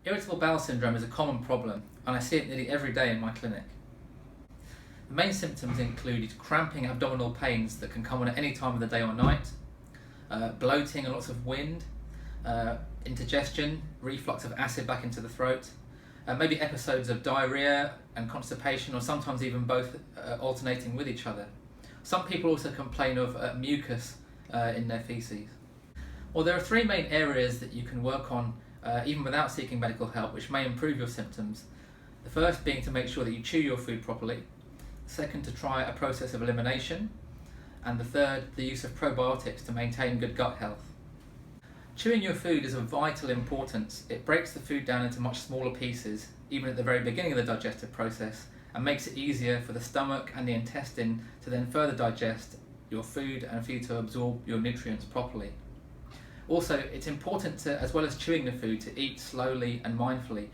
Irritable bowel syndrome is a common problem, and I see it nearly every day in my clinic. The main symptoms include cramping abdominal pains that can come on at any time of the day or night, bloating and lots of wind, indigestion, reflux of acid back into the throat, maybe episodes of diarrhea and constipation, or sometimes even both alternating with each other. Some people also complain of mucus in their faeces. Well, there are three main areas that you can work on even without seeking medical help, which may improve your symptoms. The first being to make sure that you chew your food properly. The second, to try a process of elimination. And the third, the use of probiotics to maintain good gut health. Chewing your food is of vital importance. It breaks the food down into much smaller pieces, even at the very beginning of the digestive process, and makes it easier for the stomach and the intestine to then further digest your food and for you to absorb your nutrients properly. Also, it's important to, as well as chewing the food, to eat slowly and mindfully.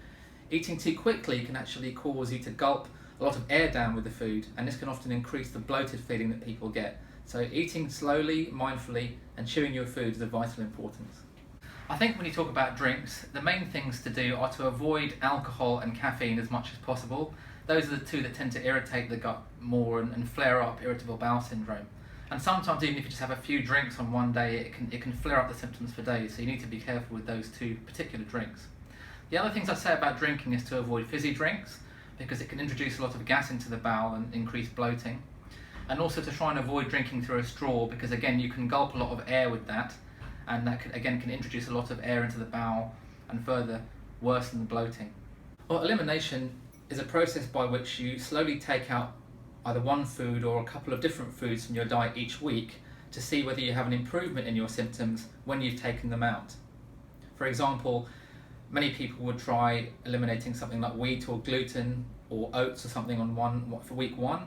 Eating too quickly can actually cause you to gulp a lot of air down with the food, and this can often increase the bloated feeling that people get. So eating slowly, mindfully, and chewing your food is of vital importance. I think when you talk about drinks, the main things to do are to avoid alcohol and caffeine as much as possible. Those are the two that tend to irritate the gut more and flare up irritable bowel syndrome. And sometimes even if you just have a few drinks on one day, it can flare up the symptoms for days, so you need to be careful with those two particular drinks. The other things I say about drinking is to avoid fizzy drinks, because it can introduce a lot of gas into the bowel and increase bloating. And also to try and avoid drinking through a straw, because again you can gulp a lot of air with that, and that can introduce a lot of air into the bowel and further worsen the bloating. Well, elimination is a process by which you slowly take out either one food or a couple of different foods from your diet each week to see whether you have an improvement in your symptoms when you've taken them out. For example, many people would try eliminating something like wheat or gluten or oats or something for week one,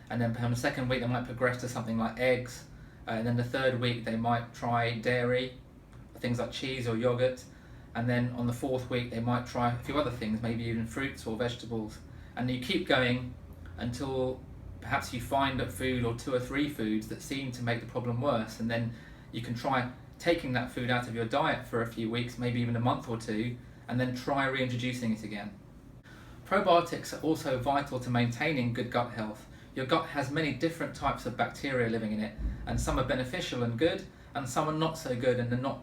and then on the second week they might progress to something like eggs, and then the third week they might try dairy, things like cheese or yogurt, and then on the fourth week they might try a few other things, maybe even fruits or vegetables, and you keep going until perhaps you find a food or two or three foods that seem to make the problem worse, and then you can try taking that food out of your diet for a few weeks, maybe even a month or two, and then try reintroducing it again. Probiotics are also vital to maintaining good gut health. Your gut has many different types of bacteria living in it, and some are beneficial and good, and some are not so good, and they're not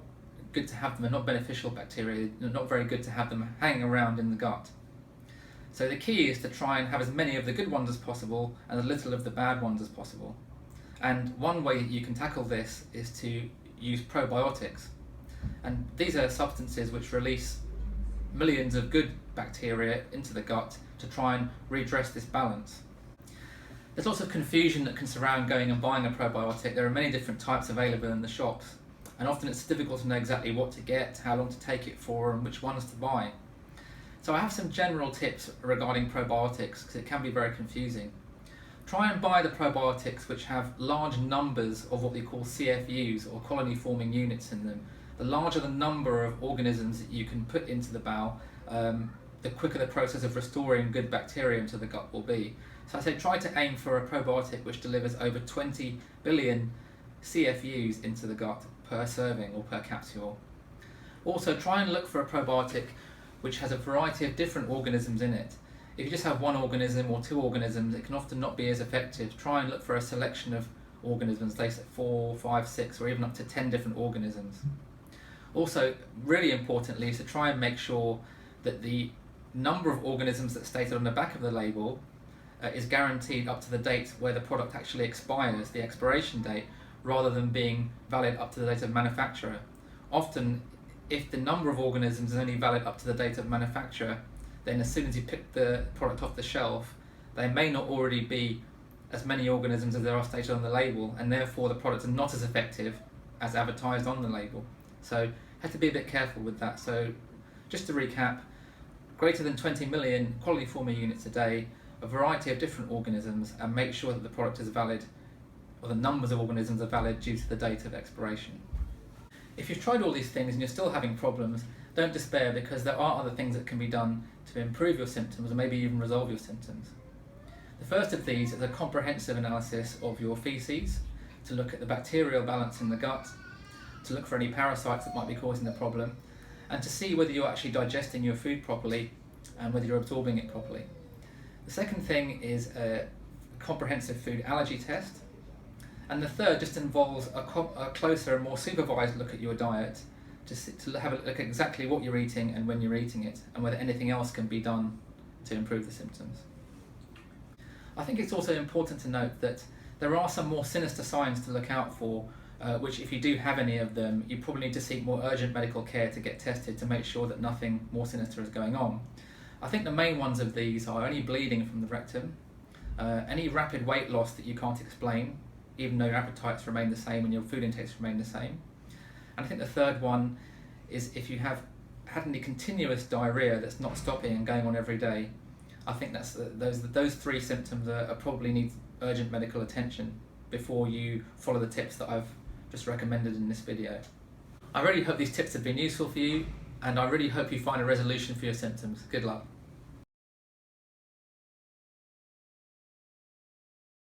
good to have them. They're not beneficial bacteria. They're not very good to have them hanging around in the gut. So the key is to try and have as many of the good ones as possible and as little of the bad ones as possible. And one way that you can tackle this is to use probiotics. And these are substances which release millions of good bacteria into the gut to try and redress this balance. There's lots of confusion that can surround going and buying a probiotic. There are many different types available in the shops, and often it's difficult to know exactly what to get, how long to take it for, and which ones to buy. So I have some general tips regarding probiotics, because it can be very confusing. Try and buy the probiotics which have large numbers of what we call CFUs, or colony forming units, in them. The larger the number of organisms that you can put into the bowel, the quicker the process of restoring good bacteria into the gut will be. So I say try to aim for a probiotic which delivers over 20 billion CFUs into the gut per serving or per capsule. Also, try and look for a probiotic which has a variety of different organisms in it. If you just have one organism or two organisms, it can often not be as effective. Try and look for a selection of organisms, they say 4, 5, 6, or even up to 10 different organisms. Also, really importantly, is to try and make sure that the number of organisms that's stated on the back of the label is guaranteed up to the date where the product actually expires, the expiration date, rather than being valid up to the date of manufacture. Often, if the number of organisms is only valid up to the date of manufacture, then as soon as you pick the product off the shelf, there may not already be as many organisms as there are stated on the label, and therefore the products are not as effective as advertised on the label. So you have to be a bit careful with that. So just to recap, greater than 20 million quality forming units a day, a variety of different organisms, and make sure that the product is valid, or the numbers of organisms are valid due to the date of expiration. If you've tried all these things and you're still having problems, don't despair, because there are other things that can be done to improve your symptoms or maybe even resolve your symptoms. The first of these is a comprehensive analysis of your faeces to look at the bacterial balance in the gut, to look for any parasites that might be causing the problem, and to see whether you're actually digesting your food properly and whether you're absorbing it properly. The second thing is a comprehensive food allergy test. And the third just involves a closer and more supervised look at your diet, to have a look at exactly what you're eating and when you're eating it, and whether anything else can be done to improve the symptoms. I think it's also important to note that there are some more sinister signs to look out for, which if you do have any of them, you probably need to seek more urgent medical care to get tested to make sure that nothing more sinister is going on. I think the main ones of these are any bleeding from the rectum, any rapid weight loss that you can't explain, even though your appetites remain the same and your food intakes remain the same. And I think the third one is if you have had any continuous diarrhea that's not stopping and going on every day. I think that's those three symptoms are probably need urgent medical attention before you follow the tips that I've just recommended in this video. I really hope these tips have been useful for you, and I really hope you find a resolution for your symptoms. Good luck.